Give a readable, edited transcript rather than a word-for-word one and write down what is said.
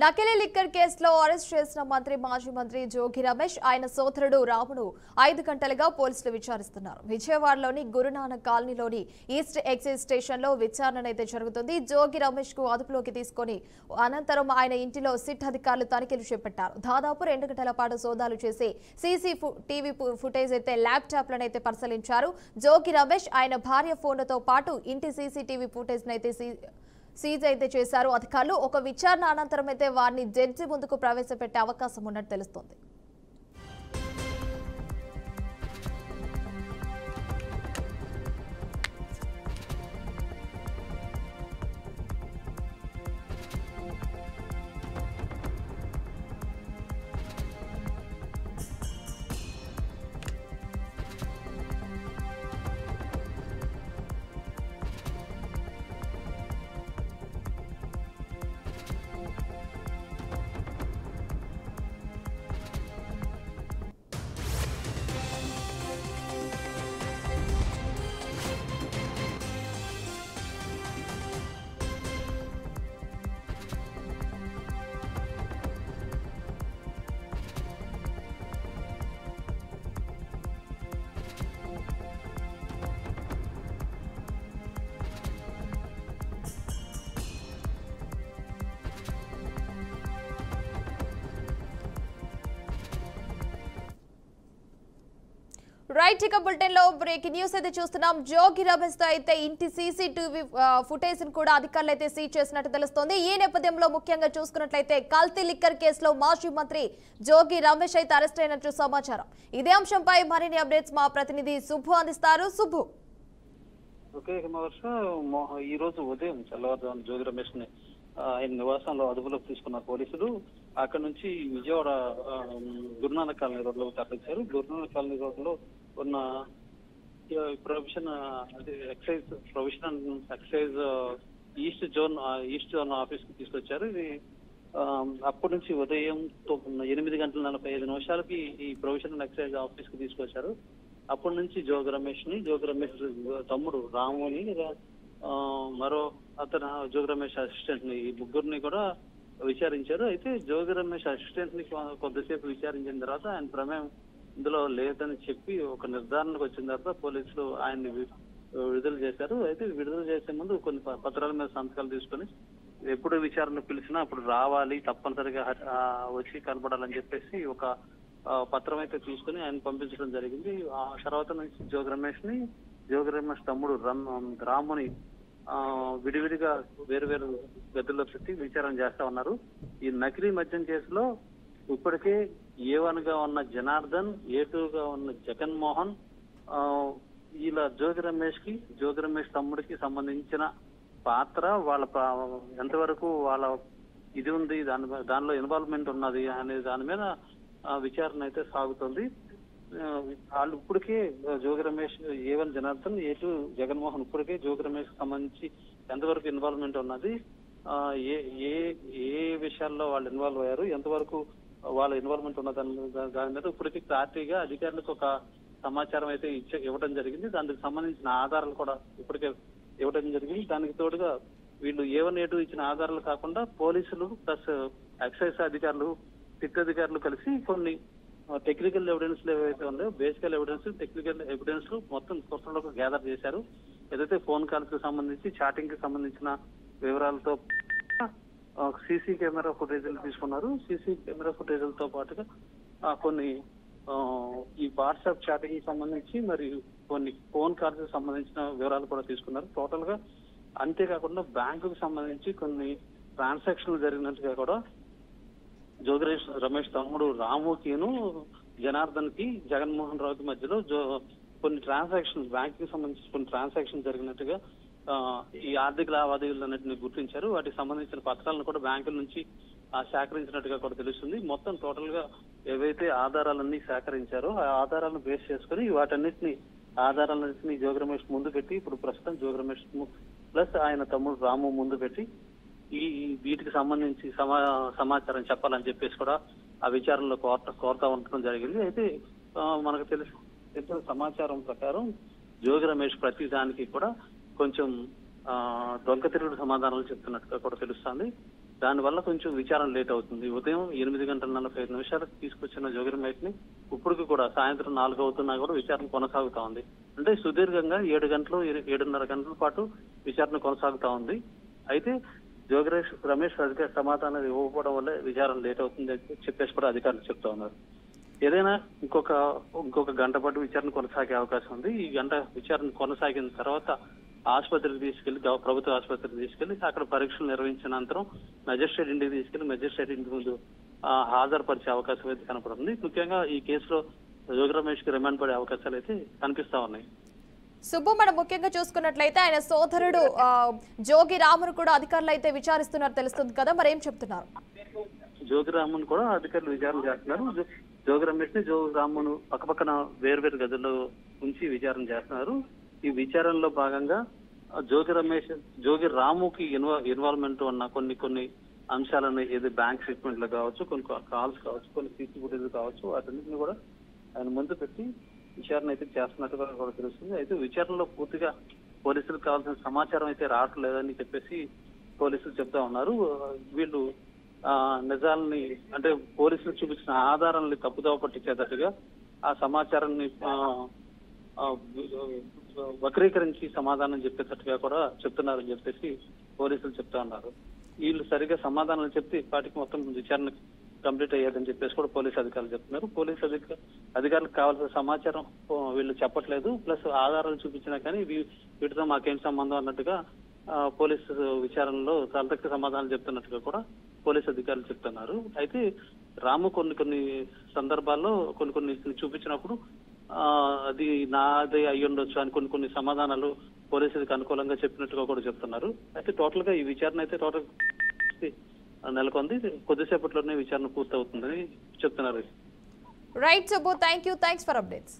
నకిలీ లిక్కర్ కేసులో అరెస్ట్ చేసిన మాజీ మంత్రి జోగి రమేష్ ఆయన సోదరుడు రామును 5 గంటలుగా పోలీసులు విచారిస్తున్నారు. విజయవాడలోని గురునానక్ కాలనీలోని ఈస్ట్ ఎక్సైజ్ స్టేషన్లో విచారణ అయితే జరుగుతుంది. జోగి రమేష్ కు అదుపులోకి తీసుకొని అనంతరం ఆయన ఇంటిలో సిట్ అధికారులు తనిఖీలు చేపట్టారు. దాదాపు 2 గంటల పాటు సోదాలు చేసి టీవీ ఫుటేజ్ అయితే ల్యాప్టాప్లను అయితే పరిశీలించారు. జోగి రమేష్ ఆయన భార్య ఫోన్లతో పాటు ఇంటి సీసీటీవీ ఫుటేజ్ అయితే సీజ్ అయితే చేశారు అధికారులు. ఒక విచారణ అనంతరం అయితే వారిని జడ్జి ముందుకు ప్రవేశపెట్టే అవకాశం ఉన్నట్టు తెలుస్తోంది. రైట్, ఇక బులెటిన్ లో బ్రేకింగ్ న్యూస్ అయితే చూస్తున్నాం. జోగి రమేష్ తో అయితే ఇంటి సీసీటీవీ ఫుటేజ్ కూడా అధికారులు అయితే సీజ్ చేసినట్టు తెలుస్తోంది. ఈ నేపథ్యంలో ముఖ్యంగా చూసుకున్నట్లయితే కల్తీ లిక్కర్ కేసులో మాజీ మంత్రి జోగి రమేష్ అయితే అరెస్ట్ అయినట్లు సమాచారం. ఇదే అంశంపై మరిన్ని అప్డేట్స్ మా ప్రతినిధి సుబ్బు అందిస్తారు. సుబ్బు. ఓకే హిమవర్ష, ఈ రోజు ఉదయం తెల్లవారుజామున జోగి రమేష్ ని ఆయన నివాసంలో అదుపులోకి తీసుకున్న పోలీసులు అక్కడ నుంచి విజయవాడ గురునానక్ కాలనీ రోడ్ లో తరలించారు. గురునానక్ కాలనీ రోడ్ లో ఉన్న ఎక్సైజ్ ఈస్ట్ జోన్ ఆఫీస్ కి తీసుకొచ్చారు. ఇది అప్పటి నుంచి ఉదయం 8:45 ఈ ప్రొవిషనల్ ఎక్సైజ్ ఆఫీస్ కి తీసుకొచ్చారు. అప్పటి నుంచి జోగి రమేష్ తమ్ముడు రాముని, మరో అతను జోగి రమేష్ అసిస్టెంట్ ని, ఈ ముగ్గురిని కూడా విచారించారు. అయితే జోగి రమేష్ అసిస్టెంట్ ని కొద్దిసేపు విచారించిన తర్వాత ఆయన ప్రమేయం ఇందులో లేదని చెప్పి ఒక నిర్ధారణకు వచ్చిన తర్వాత పోలీసులు ఆయన్ని విడుదల చేశారు. అయితే విడుదల చేసే ముందు కొన్ని పత్రాల మీద సంతకాలు తీసుకొని ఎప్పుడు విచారణ పిలిచినా అప్పుడు రావాలి, తప్పనిసరిగా వచ్చి కనపడాలని చెప్పేసి ఒక పత్రం అయితే తీసుకుని ఆయన పంపించడం జరిగింది. ఆ తర్వాత నుంచి జోగి రమేష్ తమ్ముడు రాముని విడివిడిగా వేరు గదుల్లో పెట్టి విచారణ చేస్తా ఉన్నారు. ఈ నకిలీ మద్యం కేసులో ఇప్పటికే A1 గా ఉన్న జనార్దన్, A2 గా ఉన్న జగన్మోహన్, ఇలా జోగి రమేష్ తమ్ముడికి సంబంధించిన పాత్ర, వాళ్ళ ఎంతవరకు వాళ్ళ ఇది ఉంది, దానిలో ఇన్వాల్వ్మెంట్ ఉన్నది అనే దాని మీద విచారణ అయితే సాగుతుంది. వాళ్ళు ఇప్పటికే జోగి రమేష్, A1 జనార్దన్, A2 జగన్మోహన్ ఇప్పటికే జోగి రమేష్ సంబంధించి ఎంతవరకు ఇన్వాల్వ్మెంట్ ఉన్నది, ఏ విషయాల్లో వాళ్ళు ఇన్వాల్వ్ అయ్యారు, ఎంతవరకు వాళ్ళ ఇన్వాల్వ్మెంట్ ఉన్న దాని మీద ఇప్పటికీ క్లారిటీగా అధికారులకు ఒక సమాచారం అయితే ఇవ్వడం జరిగింది. దానికి సంబంధించిన ఆధారాలు కూడా ఇప్పటికే ఇవ్వడం జరిగింది. దానికి తోడుగా వీళ్ళు A1, A2 ఇచ్చిన ఆధారాలు కాకుండా పోలీసులు ప్లస్ ఎక్సైజ్ అధికారులు, సిట్ అధికారులు కలిసి కొన్ని టెక్నికల్ ఎవిడెన్స్ ఏవైతే ఉన్నాయో, బేసికల్ ఎవిడెన్స్, టెక్నికల్ ఎవిడెన్స్ మొత్తం కుట్రలోకి గ్యాదర్ చేశారు. ఏదైతే ఫోన్ కాల్స్ కి సంబంధించి, చాటింగ్ కి సంబంధించిన వివరాలతో సీసీ కెమెరా ఫుటేజీలు తీసుకున్నారు. సీసీ కెమెరా ఫుటేజీలతో పాటుగా కొన్ని ఈ వాట్సాప్ చాటింగ్ కి సంబంధించి మరియు కొన్ని ఫోన్ కాల్స్ కి సంబంధించిన వివరాలు కూడా తీసుకున్నారు. టోటల్ గా అంతేకాకుండా బ్యాంకుకు సంబంధించి కొన్ని ట్రాన్సాక్షన్లు జరిగినట్టుగా కూడా జోగి రమేష్ తమ్ముడు రాముకిను, జనార్దన్ కి, జగన్మోహన్ రావుకి మధ్యలో కొన్ని ట్రాన్సాక్షన్, బ్యాంక్ కి సంబంధించి కొన్ని ట్రాన్సాక్షన్ జరిగినట్టుగా ఈ ఆర్థిక లావాదేవీలన్నింటినీ గుర్తించారు. వాటికి సంబంధించిన పత్రాలను కూడా బ్యాంకుల నుంచి సేకరించినట్టుగా కూడా తెలుస్తుంది. మొత్తం టోటల్ గా ఏవైతే ఆధారాలన్నీ సేకరించారో ఆ ఆధారాలను బేస్ చేసుకుని ఆధారాలన్నింటినీ జోగి రమేష్ ముందు పెట్టి, ఇప్పుడు ప్రస్తుతం జోగి రమేష్ ప్లస్ ఆయన తమ్ముడు రాము ముందు పెట్టి వీటికి సంబంధించి సమాచారం చెప్పాలని చెప్పేసి కూడా ఆ విచారణలో కోరుతా ఉండటం జరిగింది. అయితే మనకు తెలిసిన సమాచారం ప్రకారం జోగి రమేష్ ప్రతి దానికి కూడా కొంచెం దొంగ తిరుగుడు సమాధానాలు చెప్తున్నట్టుగా కూడా తెలుస్తుంది. దానివల్ల కొంచెం విచారణ లేట్ అవుతుంది. ఉదయం 8:45 తీసుకొచ్చిన జోగి రమేష్ ని ఇప్పటికి కూడా సాయంత్రం 4 అవుతున్నా కూడా విచారణ కొనసాగుతా ఉంది. అంటే సుదీర్ఘంగా 7:30 గంటల పాటు విచారణ కొనసాగుతా ఉంది. అయితే జోగి రమేష్ అధికార సమాధానం ఇవ్వకపోవడం వల్ల విచారణ లేట్ అవుతుంది అని చెప్పేసి కూడా అధికారులు చెప్తా ఉన్నారు. ఏదైనా ఇంకొక గంట పాటు విచారణ కొనసాగే అవకాశం ఉంది. ఈ గంట విచారణ కొనసాగిన తర్వాత ఆసుపత్రికి తీసుకెళ్లి ప్రభుత్వ ఆసుపత్రికి తీసుకెళ్లి అక్కడ పరీక్షలు నిర్వహించిన అనంతరం మెజిస్ట్రేట్ ఇంటికి తీసుకెళ్లి మెజిస్ట్రేట్ ఇంటి ముందు హాజరుపరిచే అవకాశం అయితే కనపడుతుంది. ముఖ్యంగా ఈ కేసులో జోగి రమేష్ కి రిమాండ్ పడే అవకాశాలు అయితే కనిపిస్తా ఉన్నాయి. సుబ్బు, మనం ముఖ్యంగా చూసుకున్నట్లయితే ఆయన సోదరుడు జోగి రామును కూడా అధికారులు అయితే విచారిస్తున్నారు తెలుస్తుంది కదా, మరి ఏం చెప్తున్నారు? జోగి రామును కూడా అధికారులు విచారణ చేస్తున్నారు. జోగి రమేష్ ని జోగి రామును పక్కపక్కన వేర్వేరు గదుల్లో ఉంచి విచారణ చేస్తున్నారు. ఈ విచారణలో భాగంగా జోగి రాముకి ఇన్వాల్వ్మెంట్ ఉన్న కొన్ని అంశాలను ఏది బ్యాంక్ స్టేట్మెంట్లు కావచ్చు, కొన్ని కాల్స్ కావచ్చు, కొన్ని సీసీ ఫుటేజ్ కావచ్చు, వాటన్నిటిని కూడా ఆయన ముందు పెట్టి విచారణ అయితే చేస్తున్నట్టుగా కూడా తెలుస్తుంది. అయితే విచారణలో పూర్తిగా పోలీసులకు కావాల్సిన సమాచారం అయితే రావట్లేదని చెప్పేసి పోలీసులు చెప్తా ఉన్నారు. వీళ్ళు నిజాలని అంటే పోలీసులు చూపించిన ఆధారాలని తప్పుదోవ పట్టించేటట్టుగా ఆ సమాచారాన్ని వక్రీకరించి సమాధానం చెప్పేటట్టుగా కూడా చెప్తున్నారని చెప్పేసి పోలీసులు చెప్తా ఉన్నారు. వీళ్ళు సరిగా సమాధానం చెప్తే ఇప్పటికి మొత్తం విచారణ కంప్లీట్ అయ్యేదని చెప్పేసి కూడా పోలీసు అధికారులు చెప్తున్నారు. పోలీసు అధికారులకు కావాల్సిన సమాచారం వీళ్ళు చెప్పట్లేదు, ప్లస్ ఆధారాలు చూపించినా కానీ వీటితో మాకేం సంబంధం అన్నట్టుగా పోలీసు విచారణలో సంతృప్తి సమాధానం చెప్తున్నట్టుగా కూడా పోలీసు అధికారులు చెప్తున్నారు. అయితే రాము కొన్ని సందర్భాల్లో కొన్ని చూపించినప్పుడు అది నాదే అయ్యి ఉండొచ్చు అని కొన్ని సమాధానాలు పోలీసులకు అనుకూలంగా చెప్పినట్టుగా కూడా చెప్తున్నారు. అయితే టోటల్ గా ఈ విచారణ అయితే టోటల్ నెలకొంది. కొద్దిసేపట్లోనే విచారణ పూర్తవుతుందని చెప్తున్నారు. Right Subbu, thanks for updates.